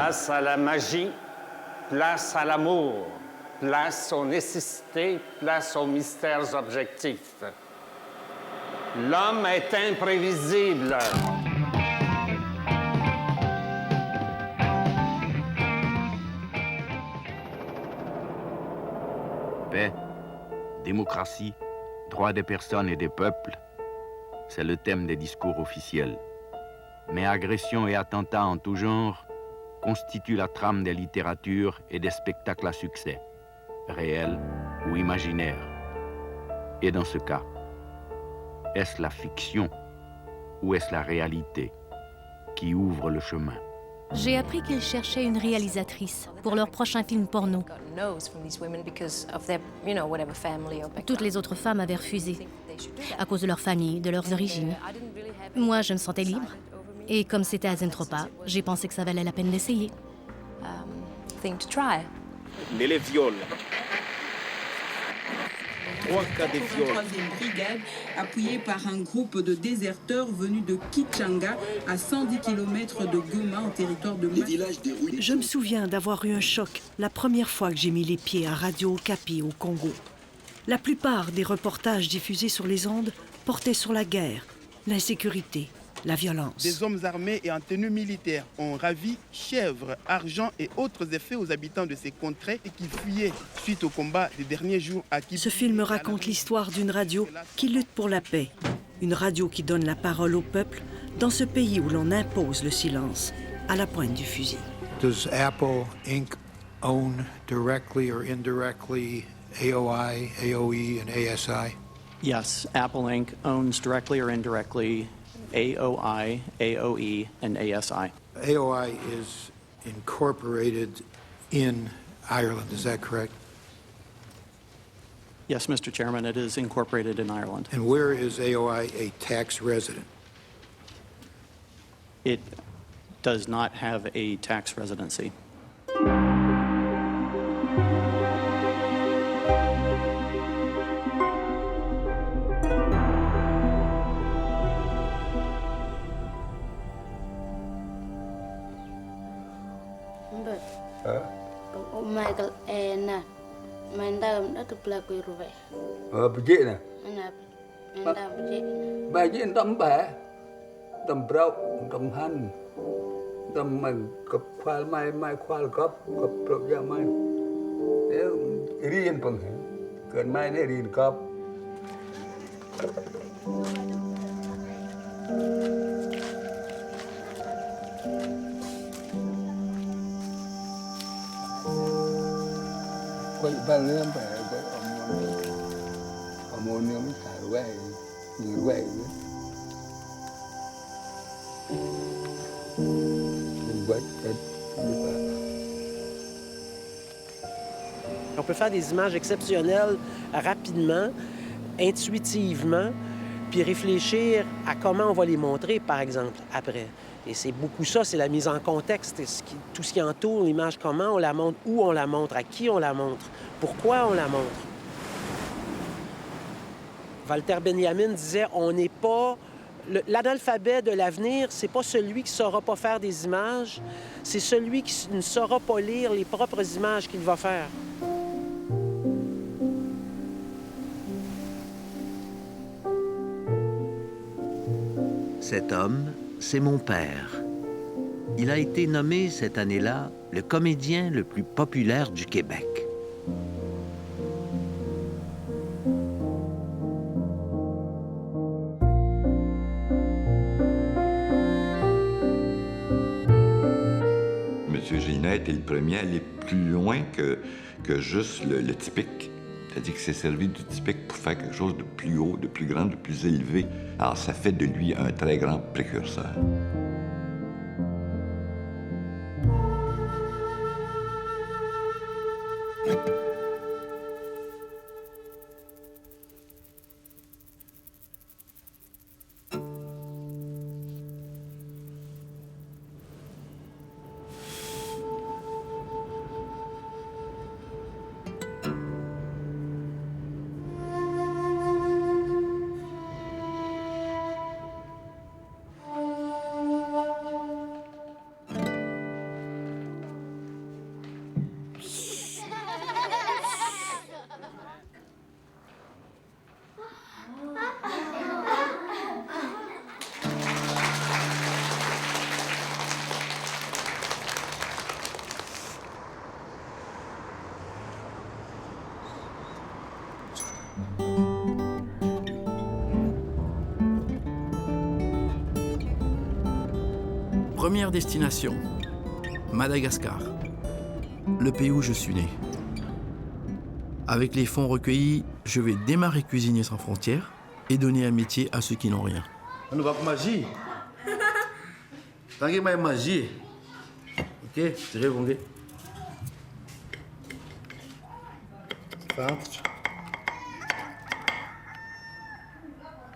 Place à la magie, place à l'amour, place aux nécessités, place aux mystères objectifs. L'homme est imprévisible. Paix, démocratie, droits des personnes et des peuples, c'est le thème des discours officiels. Mais agressions et attentats en tout genre constituent la trame des littératures et des spectacles à succès, réels ou imaginaires. Et dans ce cas, est-ce la fiction ou est-ce la réalité qui ouvre le chemin? J'ai appris qu'ils cherchaient une réalisatrice pour leur prochain film porno. Toutes les autres femmes avaient refusé, à cause de leur famille, de leurs origines. Moi, je me sentais libre. Et comme c'était à Zentropa, j'ai pensé que ça valait la peine d'essayer. Les viols. 3 cas de viol. 3e brigade, appuyée par un groupe de déserteurs venus de Kichanga, à 110 km de Goma, en territoire de Mali. Je me souviens d'avoir eu un choc la première fois que j'ai mis les pieds à Radio Okapi au Congo. La plupart des reportages diffusés sur les ondes portaient sur la guerre, l'insécurité, la violence. Des hommes armés et en tenue militaire ont ravi chèvres, argent et autres effets aux habitants de ces contrées et qui fuyaient suite au combat des derniers jours à Kibu. Ce film raconte l'histoire d'une radio qui lutte pour la paix. Une radio qui donne la parole au peuple dans ce pays où l'on impose le silence à la pointe du fusil. Does Apple Inc. own directly or indirectly AOI, AOE and ASI? Yes, Apple Inc. owns directly or indirectly AOI, AOE, and ASI. AOI is incorporated in Ireland, is that correct? Yes, Mr. Chairman, it is incorporated in Ireland. And where is AOI a tax resident? It does not have a tax residency. Michael Ena, mandam itu pelaku ruwe. Bejek na. Mandam bejek. Bejek tam bè, tam brau, tam han, tam mình cặp khoal mai khoal cặp pro gia mai. Riêng bằng cơn mai này riêng cặp. Quay bằng nữa phải quay ammonium thải về như vậy. On peut faire des images exceptionnelles rapidement, intuitivement, puis réfléchir à comment on va les montrer, par exemple, après. Et c'est beaucoup ça, c'est la mise en contexte, tout ce qui entoure l'image, comment on la montre, où on la montre, à qui on la montre, pourquoi on la montre. Walter Benjamin disait, on n'est pas... L'analphabet de l'avenir, c'est pas celui qui ne saura pas faire des images, c'est celui qui ne saura pas lire les propres images qu'il va faire. Cet homme, c'est mon père. Il a été nommé cette année-là le comédien le plus populaire du Québec. M. Gélinas était le premier à aller plus loin que juste le typique. C'est-à-dire qu'il s'est servi du typique pour faire quelque chose de plus haut, de plus grand, de plus élevé. Alors, ça fait de lui un très grand précurseur. Première destination, Madagascar, le pays où je suis né. Avec les fonds recueillis, je vais démarrer Cuisinier sans frontières et donner un métier à ceux qui n'ont rien. On va pour magie. Tant que ma magie. Ok, c'est vrai, bon.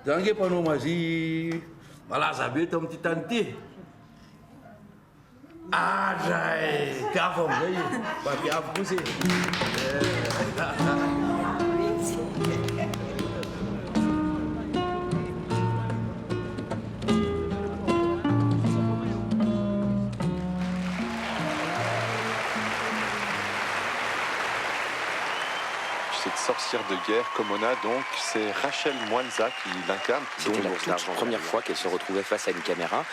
Tant que pas nos magie. Voilà, ça va être un petit tanté. Ah, j'ai. Qu'à fond, pas qu'à pousser. Cette sorcière de guerre, Komona, donc, c'est Rachel Mwanza qui l'incarne. C'était la toute première fois qu'elle se retrouvait face à une caméra.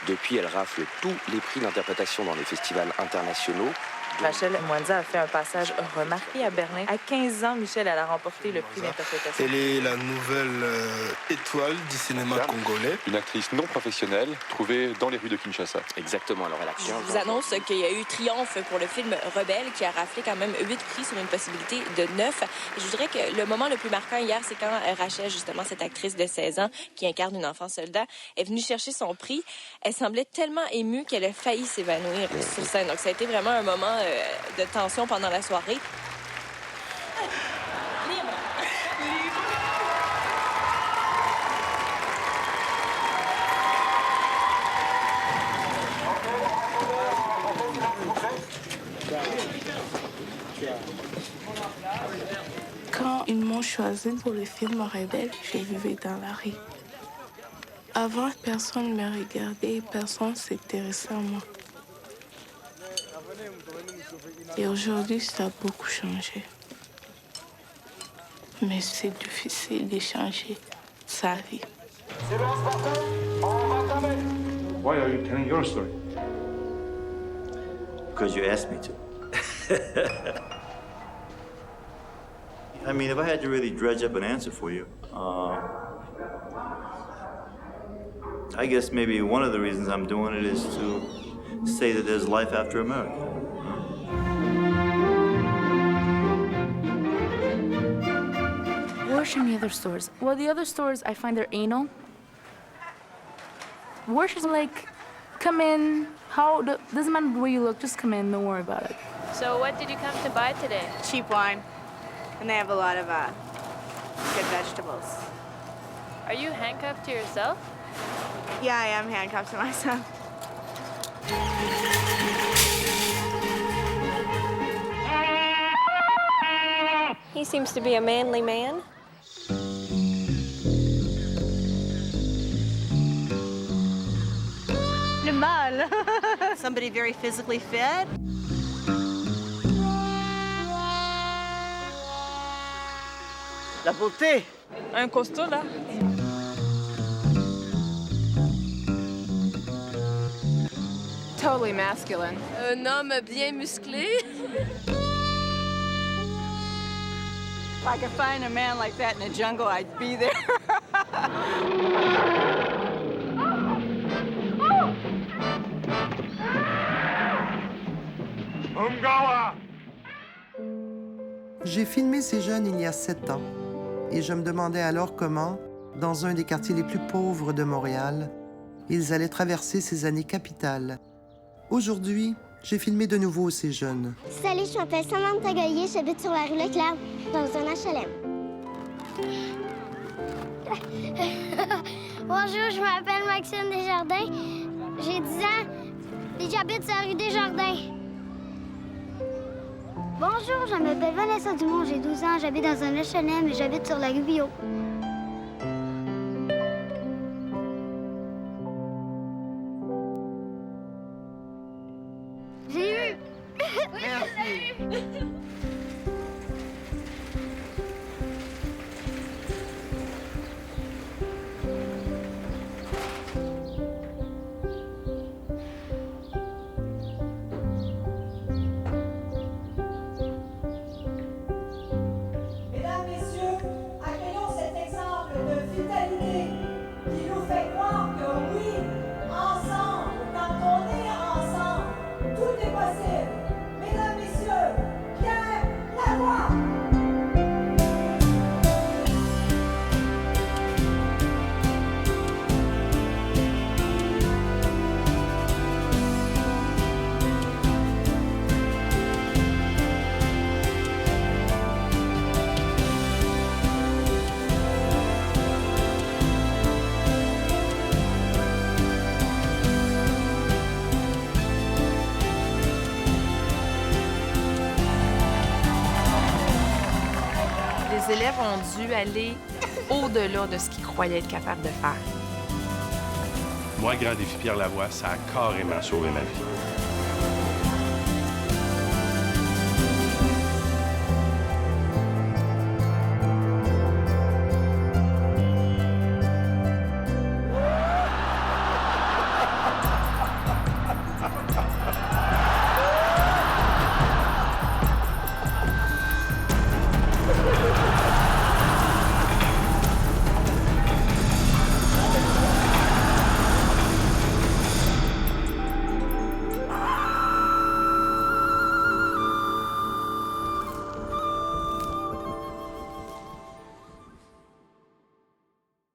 Depuis, elle rafle tous les prix d'interprétation dans les festivals internationaux. Rachel Mwanza a fait un passage remarqué à Berlin. À 15 ans, Michel, elle a remporté le prix d'interprétation. Elle est la nouvelle étoile du cinéma congolais. Une actrice non professionnelle trouvée dans les rues de Kinshasa. Exactement, alors elle a Je vous annonce qu'il y a eu triomphe pour le film Rebelle, qui a raflé quand même 8 prix sur une possibilité de 9. Et je vous dirais que le moment le plus marquant hier, c'est quand Rachel, justement, cette actrice de 16 ans qui incarne une enfant soldat, est venue chercher son prix. Elle semblait tellement émue qu'elle a failli s'évanouir sur scène. Donc ça a été vraiment un moment de tension pendant la soirée. Quand ils m'ont choisi pour le film Rebelle, je vivais dans la rue. Avant, personne ne me regardait, personne ne s'intéressait à moi. Et aujourd'hui, ça a beaucoup changé. Mais c'est difficile de changer sa vie. Why are you telling your story? Because you asked me to. I mean, if I had to really dredge up an answer for you, I guess maybe one of the reasons I'm doing it is to say that there's life after America. Worse than the other stores. Well, the other stores, I find they're anal. Worse is like, come in, doesn't matter the way you look, just come in, don't worry about it. So what did you come to buy today? Cheap wine. And they have a lot of good vegetables. Are you handcuffed to yourself? Yeah, I am handcuffed to myself. He seems to be a manly man. Le mâle. Somebody very physically fit. La beauté. Un costaud, là. Totally masculine. Un homme bien musclé. If I could find a man like that in the jungle, I'd be there. J'ai filmé ces jeunes il y a 7 ans et je me demandais alors comment, dans un des quartiers les plus pauvres de Montréal, ils allaient traverser ces années capitales. Aujourd'hui, j'ai filmé de nouveau ces jeunes. Salut, je m'appelle Samantha Goyer, j'habite sur la rue Leclerc, dans un HLM. Bonjour, je m'appelle Maxime Desjardins, j'ai 10 ans et j'habite sur la rue Desjardins. Bonjour, je m'appelle Vanessa Dumont, j'ai 12 ans, j'habite dans un HLM et j'habite sur la rue Bio. J'ai eu! Merci! Mesdames, Messieurs, accueillons cette ont dû aller au-delà de ce qu'ils croyaient être capables de faire. Moi, Grand Défi Pierre Lavoie, ça a carrément sauvé ma vie.